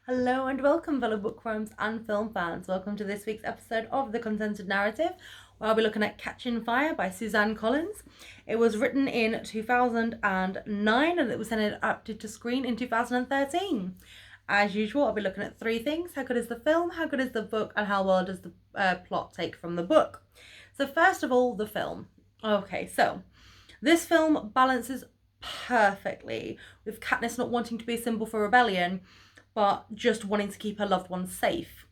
Hello and welcome, fellow bookworms and film fans. Welcome to this week's episode of The Consented Narrative, where I'll be looking at Catching Fire by Suzanne Collins. It was written in 2009 and it was then adapted to screen in 2013. As usual, I'll be looking at three things: how good is the film, how good is the book, and how well does the plot take from the book. So first of all, the film. Okay, so this film balances perfectly with Katniss not wanting to be a symbol for rebellion, but just wanting to keep her loved ones safe.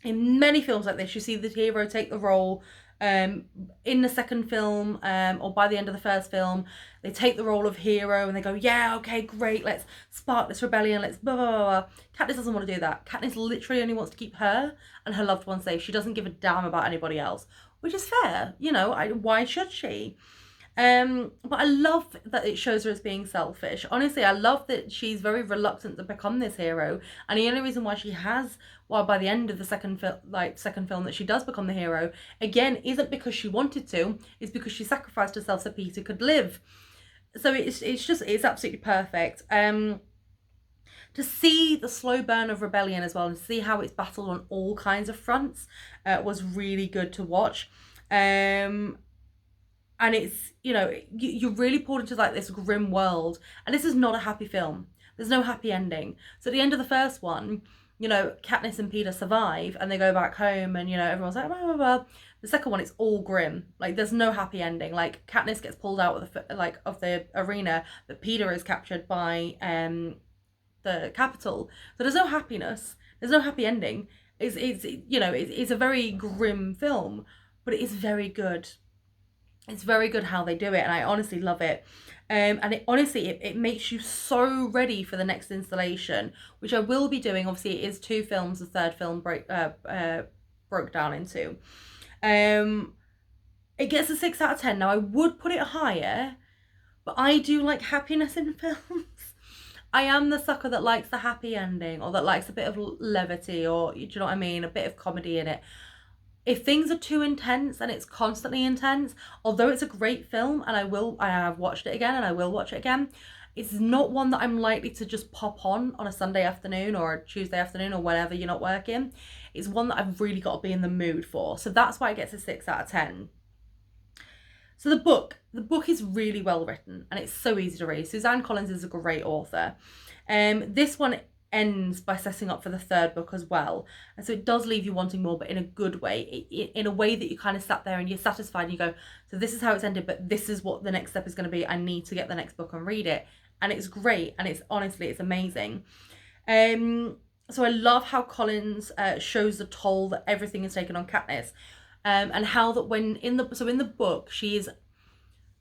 In many films like this, you see the hero take the role in the second film, or by the end of the first film, they take the role of hero and they go, yeah, okay, great, let's spark this rebellion, let's blah, blah, blah, blah. Katniss doesn't want to do that. Katniss literally only wants to keep her and her loved ones safe. She doesn't give a damn about anybody else, which is fair. Why should she? But I love that it shows her as being selfish. Honestly, I love that she's very reluctant to become this hero, and the only reason why she has, well, by the end of the second film, that she does become the hero again, isn't because she wanted to. It's because she sacrificed herself so Peter could live. So it's absolutely perfect. To see the slow burn of rebellion as well, and see how it's battled on all kinds of fronts, was really good to watch. And it's, you're really pulled into like this grim world, and this is not a happy film. There's no happy ending. So at the end of the first one, Katniss and Peter survive and they go back home, and everyone's like blah, blah, blah. The second one, it's all grim. Like, there's no happy ending. Like, Katniss gets pulled out of the arena, but Peter is captured by the Capitol. So there's no happiness. There's no happy ending. It's a very grim film, but it is very good. It's very good how they do it, and I honestly love it. And it makes you so ready for the next installation, which I will be doing. Obviously, it is two films. The third film broke down into. It gets a 6 out of 10. Now, I would put it higher, but I do like happiness in films. I am the sucker that likes the happy ending, or that likes a bit of levity, or, do you know what I mean, a bit of comedy in it. If things are too intense and it's constantly intense, although it's a great film, and I have watched it again and I will watch it again, it's not one that I'm likely to just pop on a Sunday afternoon or a Tuesday afternoon or whenever you're not working. It's one that I've really got to be in the mood for. So that's why it gets a 6 out of 10. So the book is really well written and it's so easy to read. Suzanne Collins is a great author. This one ends by setting up for the third book as well, and so it does leave you wanting more, but in a good way, in a way that you kind of sat there and you're satisfied and you go, so this is how it's ended, but this is what the next step is going to be. I need to get the next book and read it. And it's great, and it's amazing. So I love how Collins shows the toll that everything is taken on Katniss, and how that in the book she is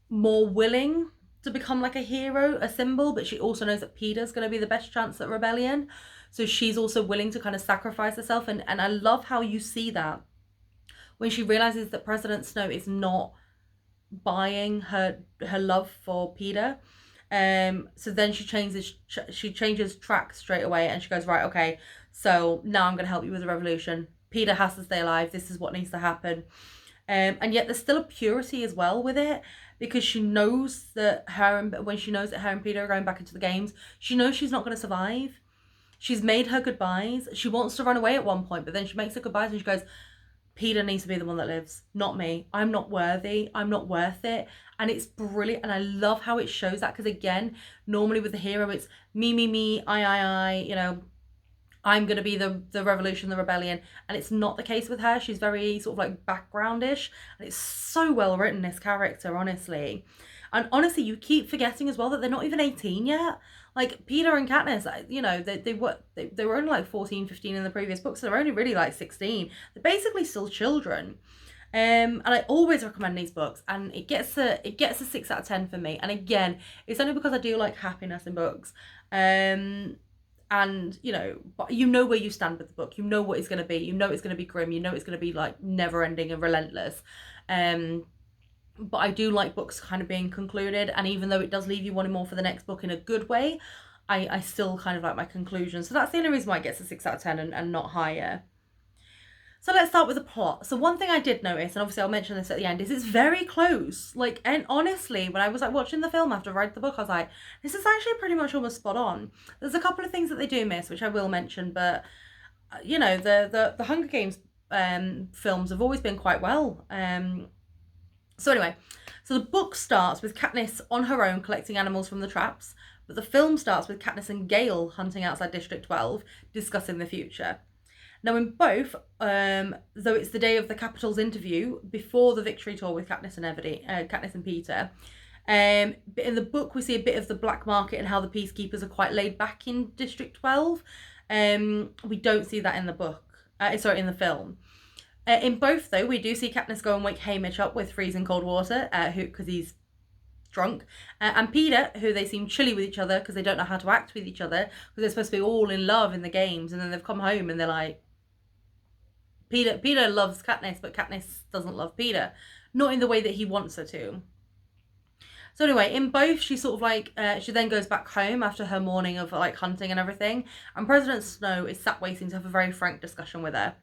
more willing to become like a hero, a symbol, but she also knows that Peter's going to be the best chance at rebellion. So she's also willing to kind of sacrifice herself. And I love how you see that when she realizes that President Snow is not buying her love for Peter. So then she changes track straight away, and she goes, right, okay, so now I'm going to help you with the revolution. Peter has to stay alive. This is what needs to happen. And yet there's still a purity as well with it, because she knows that when she knows that her and Peter are going back into the games, she knows she's not going to survive. She's made her goodbyes. She wants to run away at one point, but then she makes her goodbyes and she goes, Peter needs to be the one that lives, not me. I'm not worthy. I'm not worth it. And it's brilliant. And I love how it shows that, because again, normally with the hero, it's me, I, I'm going to be the revolution, the rebellion. And it's not the case with her. She's very sort of like backgroundish. And it's so well written, this character, honestly. And honestly, you keep forgetting as well that they're not even 18 yet. Like, Peter and Katniss, they were only like 14, 15 in the previous book. So they're only really like 16. They're basically still children. And I always recommend these books, and it gets a 6 out of 10 for me. And again, it's only because I do like happiness in books. And but where you stand with the book. You know what it's going to be. You know it's going to be grim. You know it's going to be like never ending and relentless. But I do like books kind of being concluded, and even though it does leave you wanting more for the next book in a good way, I still kind of like my conclusion. So that's the only reason why it gets a 6 out of 10 and not higher. So let's start with the plot. So one thing I did notice, and obviously I'll mention this at the end, is it's very close. Like, and honestly, when I was like watching the film after I read the book, I was like, this is actually pretty much almost spot on. There's a couple of things that they do miss, which I will mention, but you know, the Hunger Games films have always been quite well. So anyway, so the book starts with Katniss on her own collecting animals from the traps, but the film starts with Katniss and Gale hunting outside District 12, discussing the future. Now, in both, though it's the day of the Capitol's interview before the victory tour with Katniss and Peter, but in the book we see a bit of the black market and how the peacekeepers are quite laid back in District 12. We don't see that in the book. In the film. In both, though, we do see Katniss go and wake Haymitch up with freezing cold water, because he's drunk, and Peter, who they seem chilly with each other because they don't know how to act with each other because they're supposed to be all in love in the games, and then they've come home and they're like, Peter loves Katniss, but Katniss doesn't love Peter, not in the way that he wants her to. So anyway, in both, she sort of like, she then goes back home after her morning of like hunting and everything, and President Snow is sat waiting to have a very frank discussion with her.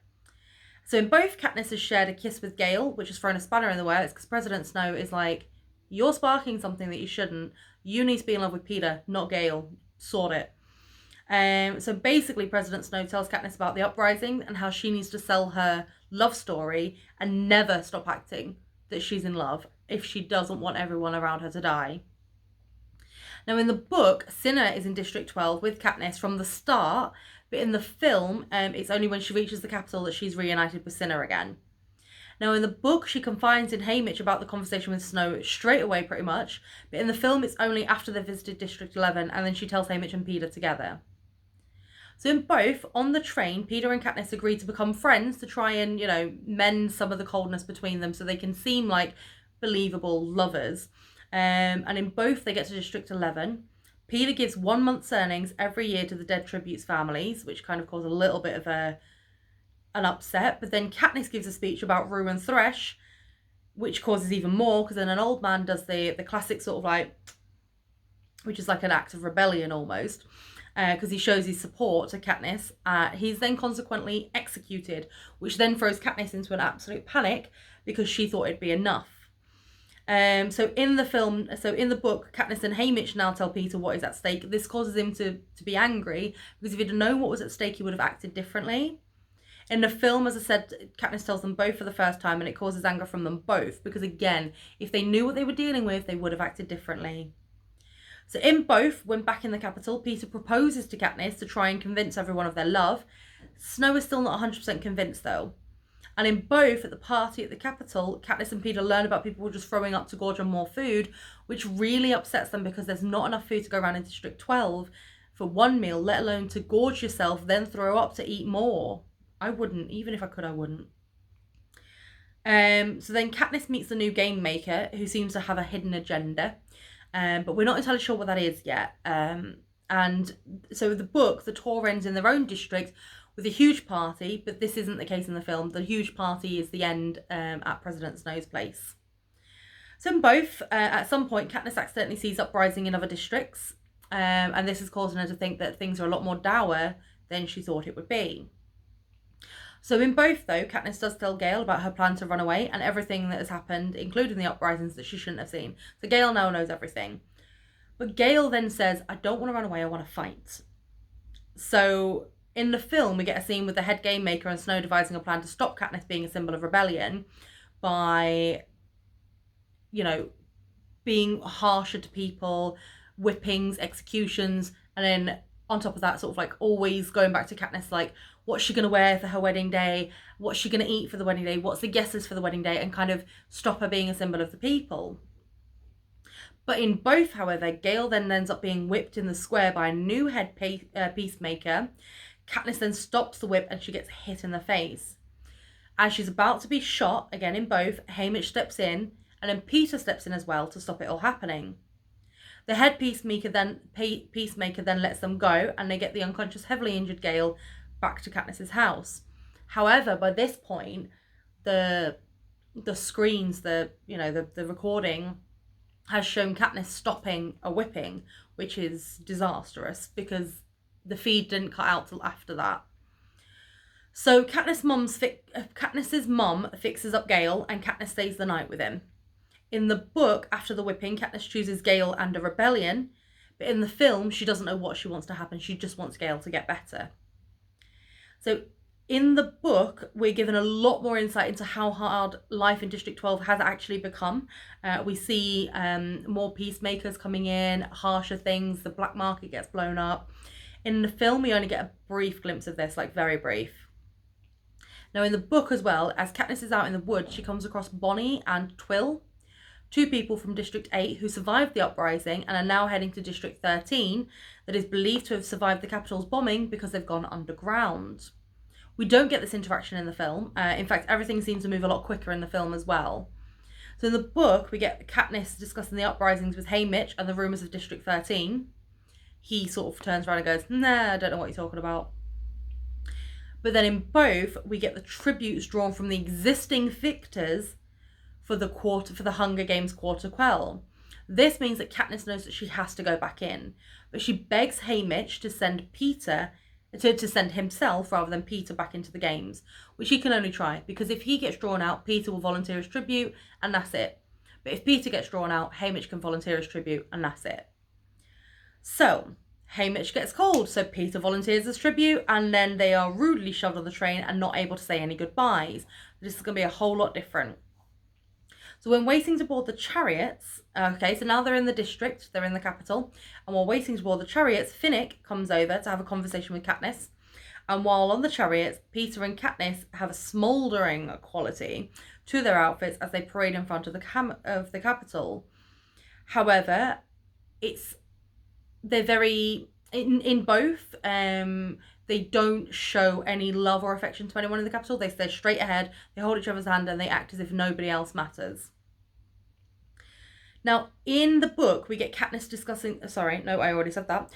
So in both, Katniss has shared a kiss with Gale, which has thrown a spanner in the works because President Snow is like, you're sparking something that you shouldn't. You need to be in love with Peter, not Gale. Sort it. So basically, President Snow tells Katniss about the uprising and how she needs to sell her love story and never stop acting that she's in love if she doesn't want everyone around her to die. Now, in the book, Cinna is in District 12 with Katniss from the start, but in the film, it's only when she reaches the capital that she's reunited with Cinna again. Now, in the book, she confides in Haymitch about the conversation with Snow straight away, pretty much, but in the film, it's only after they've visited District 11, and then she tells Haymitch and Peter together. So in both, on the train, Peter and Katniss agree to become friends to try and, you know, mend some of the coldness between them so they can seem like believable lovers. And in both, they get to District 11. Peter gives 1 month's earnings every year to the dead tributes families, which kind of caused a little bit of an upset. But then Katniss gives a speech about Rue and Thresh, which causes even more, because then an old man does the classic sort of like, which is like an act of rebellion almost, because he shows his support to Katniss. He's then consequently executed, which then throws Katniss into an absolute panic because she thought it'd be enough. So in the book, Katniss and Haymitch now tell Peter what is at stake. This causes him to be angry, because if he'd known what was at stake, he would have acted differently. In the film, as I said, Katniss tells them both for the first time, and it causes anger from them both, because again, if they knew what they were dealing with, they would have acted differently. So in both, when back in the capital, Peter proposes to Katniss to try and convince everyone of their love. Snow is still not 100% convinced though. And in both, at the party at the capital, Katniss and Peter learn about people just throwing up to gorge on more food, which really upsets them because there's not enough food to go around in District 12 for one meal, let alone to gorge yourself, then throw up to eat more. I wouldn't. Even if I could, I wouldn't. So then Katniss meets the new game maker, who seems to have a hidden agenda, but we're not entirely sure what that is yet. And so the book, the tour ends in their own district with a huge party, but this isn't the case in the film. The huge party is the end at President Snow's place. So in both, at some point, Katniss accidentally sees uprising in other districts, and this is causing her to think that things are a lot more dour than she thought it would be. So in both, though, Katniss does tell Gale about her plan to run away and everything that has happened, including the uprisings that she shouldn't have seen. So Gale now knows everything. But Gale then says, I don't want to run away, I want to fight. So in the film, we get a scene with the head game maker and Snow devising a plan to stop Katniss being a symbol of rebellion by, you know, being harsher to people, whippings, executions, and then on top of that, sort of like always going back to Katniss, like, what's she going to wear for her wedding day? What's she going to eat for the wedding day? What's the guesses for the wedding day? And kind of stop her being a symbol of the people. But in both, however, Gale then ends up being whipped in the square by a new head peacemaker. Katniss then stops the whip and she gets hit in the face. As she's about to be shot, again in both, Haymitch steps in, and then Peter steps in as well to stop it all happening. The head peacemaker then lets them go, and they get the unconscious, heavily injured Gale back to Katniss's house. However, by this point, the screens, the recording has shown Katniss stopping a whipping, which is disastrous because the feed didn't cut out till after that. So Katniss's mum fixes up Gale, and Katniss stays the night with him. In the book, after the whipping, Katniss chooses Gale and a rebellion, but in the film, she doesn't know what she wants to happen. She just wants Gale to get better. So in the book, we're given a lot more insight into how hard life in District 12 has actually become. We see more peacemakers coming in, harsher things, the black market gets blown up. In the film, we only get a brief glimpse of this, like very brief. Now in the book as well, as Katniss is out in the woods, she comes across Bonnie and Twill, 2 people from District 8 who survived the uprising and are now heading to District 13 that is believed to have survived the Capitol's bombing because they've gone underground. We don't get this interaction in the film. In fact, everything seems to move a lot quicker in the film as well. So in the book, we get Katniss discussing the uprisings with Haymitch and the rumours of District 13. He sort of turns around and goes, nah, I don't know what you're talking about. But then in both, we get the tributes drawn from the existing victors for the Hunger Games quarter quell. This means that Katniss knows that she has to go back in, but she begs Haymitch to send Peter, to send himself rather than Peter back into the games, which he can only try, because if he gets drawn out, Peter will volunteer as tribute, and that's it. But if Peter gets drawn out, Haymitch can volunteer as tribute, and that's it. So Haymitch gets called, so Peter volunteers as tribute, and then they are rudely shoved on the train and not able to say any goodbyes. This is going to be a whole lot different. So when waiting to board the chariots, okay, so now they're in the district, they're in the capital, and while waiting to board the chariots, Finnick comes over to have a conversation with Katniss. And while on the chariots, Peter and Katniss have a smouldering quality to their outfits as they parade in front of the capital. However, they're very, in both, they don't show any love or affection to anyone in the capital. They stay straight ahead, they hold each other's hand, and they act as if nobody else matters. Now, in the book, we get Katniss discussing... Sorry, no, I already said that.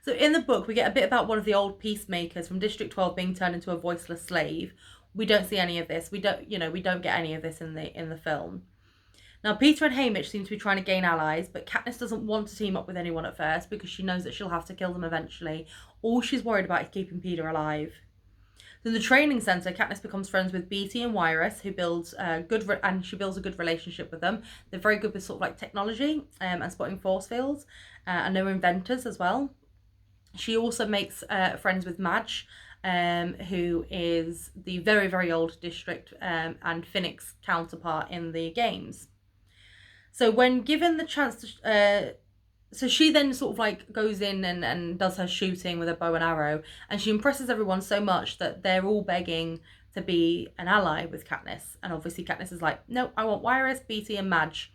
So in the book, we get a bit about one of the old peacemakers from District 12 being turned into a voiceless slave. We don't see any of this. We don't get any of this in the film. Now, Peter and Haymitch seem to be trying to gain allies, but Katniss doesn't want to team up with anyone at first because she knows that she'll have to kill them eventually. All she's worried about is keeping Peter alive. So in the training centre, Katniss becomes friends with Beetee and Wyrus, who builds she builds a good relationship with them. They're very good with sort of like technology and spotting force fields, and they're inventors as well. She also makes friends with Madge, who is the very, very old district and Finnick's counterpart in the games. So when given the chance to... So she then sort of like goes in and does her shooting with a bow and arrow, and she impresses everyone so much that they're all begging to be an ally with Katniss. And obviously Katniss is like, no, I want Wyrus, Beetee and Madge,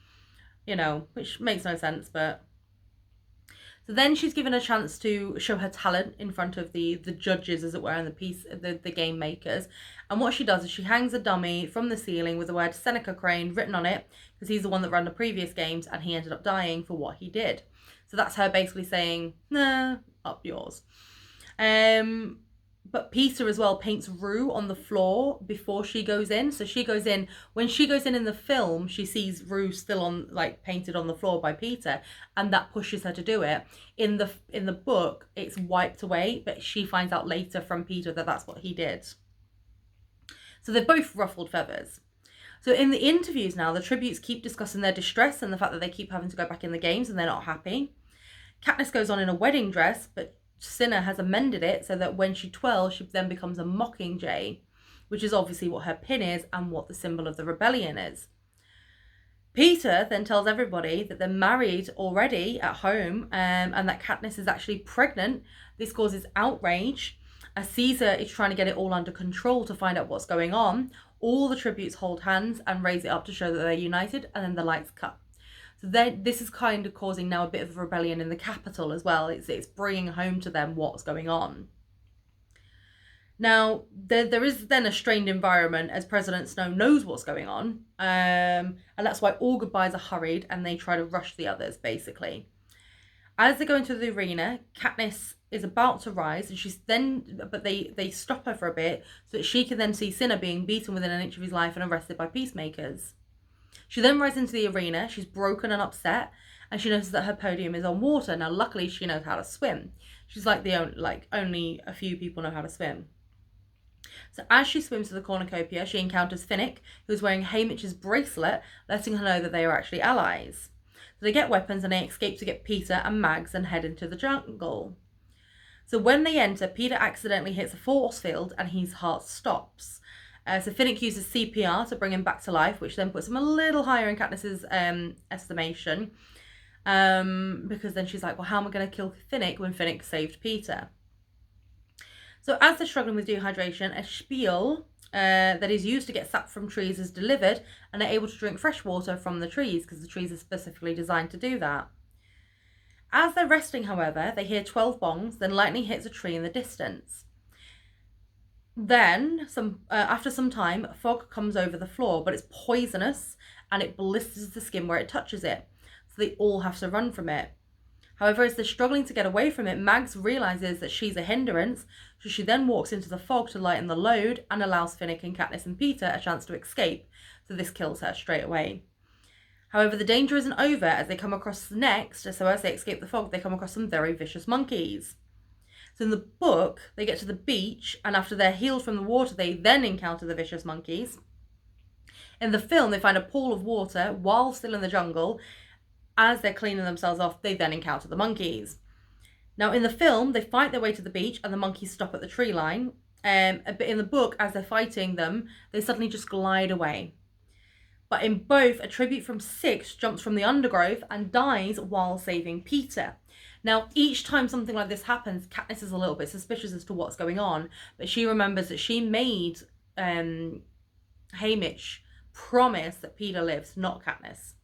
which makes no sense, but... So then she's given a chance to show her talent in front of the judges, as it were, and the game makers. And what she does is she hangs a dummy from the ceiling with the word Seneca Crane written on it, because he's the one that ran the previous games and he ended up dying for what he did. So that's her basically saying, nah, up yours. But Peter as well paints Rue on the floor before she goes in. So she goes in, when she goes in the film, she sees Rue still on, like, painted on the floor by Peter, and that pushes her to do it. In the book, it's wiped away, but she finds out later from Peter that that's what he did. So they're both ruffled feathers. So in the interviews now, the tributes keep discussing their distress and the fact that they keep having to go back in the games and they're not happy. Katniss goes on in a wedding dress, but Cinna has amended it so that when she twirls, she then becomes a mockingjay, which is obviously what her pin is and what the symbol of the rebellion is. Peter then tells everybody that they're married already at home, and that Katniss is actually pregnant. This causes outrage, as Caesar is trying to get it all under control to find out what's going on. All the tributes hold hands and raise it up to show that they're united, and then the lights cut. So this is kind of causing now a bit of a rebellion in the capital as well. It's bringing home to them what's going on. Now, there is then a strained environment as President Snow knows what's going on. And that's why all goodbyes are hurried and they try to rush the others, basically. As they go into the arena, Katniss is about to rise, and but they stop her for a bit so that she can then see Cinna being beaten within an inch of his life and arrested by peacemakers. She then rises into the arena. She's broken and upset, and she notices that her podium is on water. Now, luckily, she knows how to swim. She's like only a few people know how to swim. So as she swims to the cornucopia, she encounters Finnick, who is wearing Haymitch's bracelet, letting her know that they are actually allies. So they get weapons and they escape to get Peter and Mags and head into the jungle. So when they enter, Peter accidentally hits a force field and his heart stops. So Finnick uses CPR to bring him back to life, which then puts him a little higher in Katniss's estimation. Because then she's like, well, how am I going to kill Finnick when Finnick saved Peter? So as they're struggling with dehydration, a spiel that is used to get sap from trees is delivered, and they're able to drink fresh water from the trees because the trees are specifically designed to do that. As they're resting, however, they hear 12 bongs, then lightning hits a tree in the distance. Then, after some time, fog comes over the floor, but it's poisonous and it blisters the skin where it touches it, so they all have to run from it. However, as they're struggling to get away from it, Mags realises that she's a hindrance, so she then walks into the fog to lighten the load and allows Finnick and Katniss and Peter a chance to escape, so this kills her straight away. However, the danger isn't over as they come across next, so as they escape the fog, they come across some very vicious monkeys. So in the book, they get to the beach, and after they're healed from the water, they then encounter the vicious monkeys. In the film, they find a pool of water while still in the jungle. As they're cleaning themselves off, they then encounter the monkeys. Now, in the film, they fight their way to the beach, and the monkeys stop at the tree line. But in the book, as they're fighting them, they suddenly just glide away. But in both, a tribute from Six jumps from the undergrowth and dies while saving Peter. Now, each time something like this happens, Katniss is a little bit suspicious as to what's going on, but she remembers that she made Haymitch promise that Peter lives, not Katniss.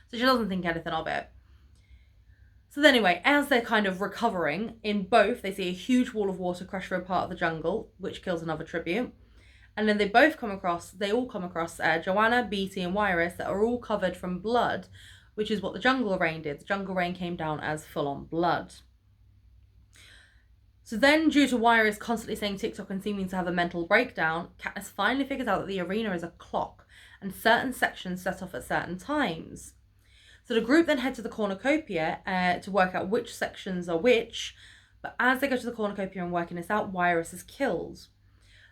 So she doesn't think anything of it. So anyway, as they're kind of recovering, in both, they see a huge wall of water crash through a part of the jungle, which kills another tribute. And then they all come across Joanna, Beetee, and Wiress that are all covered from blood, which is what the jungle rain did. The jungle rain came down as full-on blood. So then, due to Wiress constantly saying TikTok and seeming to have a mental breakdown, Katniss finally figures out that the arena is a clock, and certain sections set off at certain times. So the group then head to the cornucopia to work out which sections are which, but as they go to the cornucopia and working this out, Wiress is killed.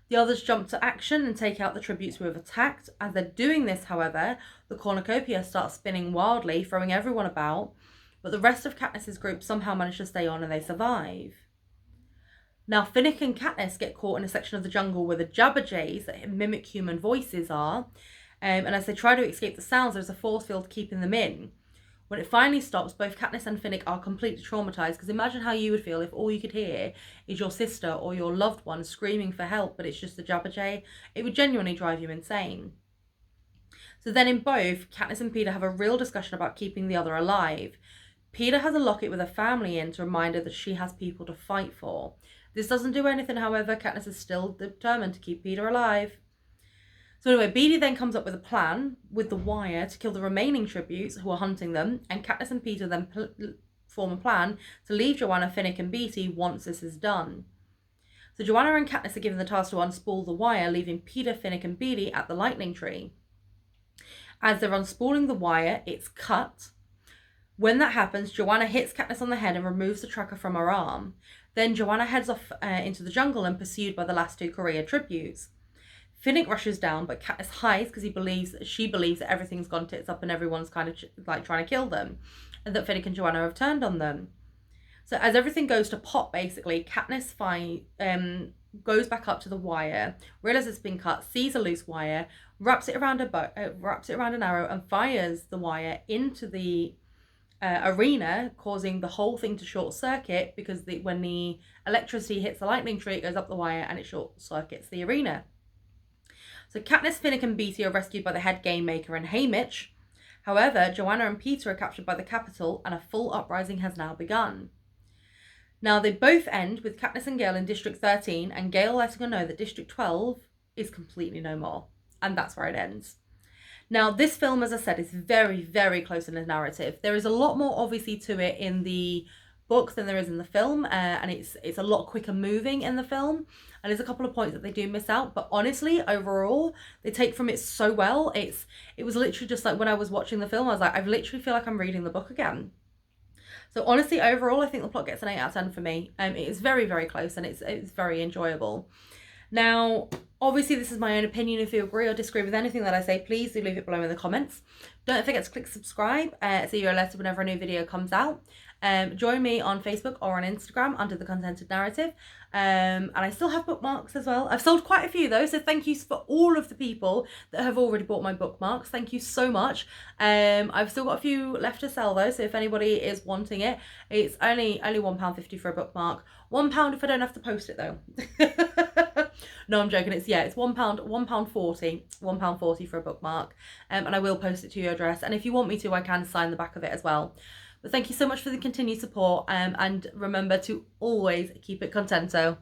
The others jump to action and take out the tributes who have attacked. As they're doing this, however, the cornucopia starts spinning wildly, throwing everyone about, but the rest of Katniss's group somehow manage to stay on and they survive. Now, Finnick and Katniss get caught in a section of the jungle where the jabberjays that mimic human voices are, and as they try to escape the sounds, there's a force field keeping them in. When it finally stops, both Katniss and Finnick are completely traumatised, because imagine how you would feel if all you could hear is your sister or your loved one screaming for help, but it's just a jabberjay. It would genuinely drive you insane. So then in both, Katniss and Peter have a real discussion about keeping the other alive. Peter has a locket with a family in to remind her that she has people to fight for. This doesn't do anything, however. Katniss is still determined to keep Peter alive. So anyway, Beetee then comes up with a plan with the wire to kill the remaining tributes who are hunting them, and Katniss and Peter then form a plan to leave Joanna, Finnick and Beetee once this is done. So Joanna and Katniss are given the task to unspool the wire, leaving Peter, Finnick and Beetee at the lightning tree. As they're unspooling the wire, it's cut. When that happens, Joanna hits Katniss on the head and removes the tracker from her arm. Then Joanna heads off into the jungle and pursued by the last two Korea tributes. Finnick rushes down, but Katniss hides because she believes that everything's gone tits up and everyone's kind of like trying to kill them, and that Finnick and Joanna have turned on them. So as everything goes to pot, basically, Katniss goes back up to the wire, realizes it's been cut, sees a loose wire, wraps it around an arrow, and fires the wire into the arena, causing the whole thing to short circuit because when the electricity hits the lightning tree, it goes up the wire and it short circuits the arena. So Katniss, Finnick and Beetee are rescued by the head game maker and Haymitch. However, Joanna and Peter are captured by the Capitol and a full uprising has now begun. Now they both end with Katniss and Gale in District 13 and Gale letting her know that District 12 is completely no more. And that's where it ends. Now this film, as I said, is very, very close in the narrative. There is a lot more obviously to it in the book than there is in the film, and it's a lot quicker moving in the film, and there's a couple of points that they do miss out, but honestly overall they take from it so well. It was literally just like when I was watching the film, I was like, I literally feel like I'm reading the book again. So honestly, overall I think the plot gets an 8 out of 10 for me. It is very, very close and it's very enjoyable. Now, obviously this is my own opinion. If you agree or disagree with anything that I say, please do leave it below in the comments. Don't forget to click subscribe so you're alerted whenever a new video comes out. Join me on Facebook or on Instagram under the Contented Narrative. And I still have bookmarks as well. I've sold quite a few though, so thank you for all of the people that have already bought my bookmarks. Thank you so much. I've still got a few left to sell though, so if anybody is wanting it, it's only £1.50 for a bookmark. £1 if I don't have to post it though. No, I'm joking. It's £1.40 for a bookmark. And I will post it to your address. And if you want me to, I can sign the back of it as well. But thank you so much for the continued support, and remember to always keep it contento.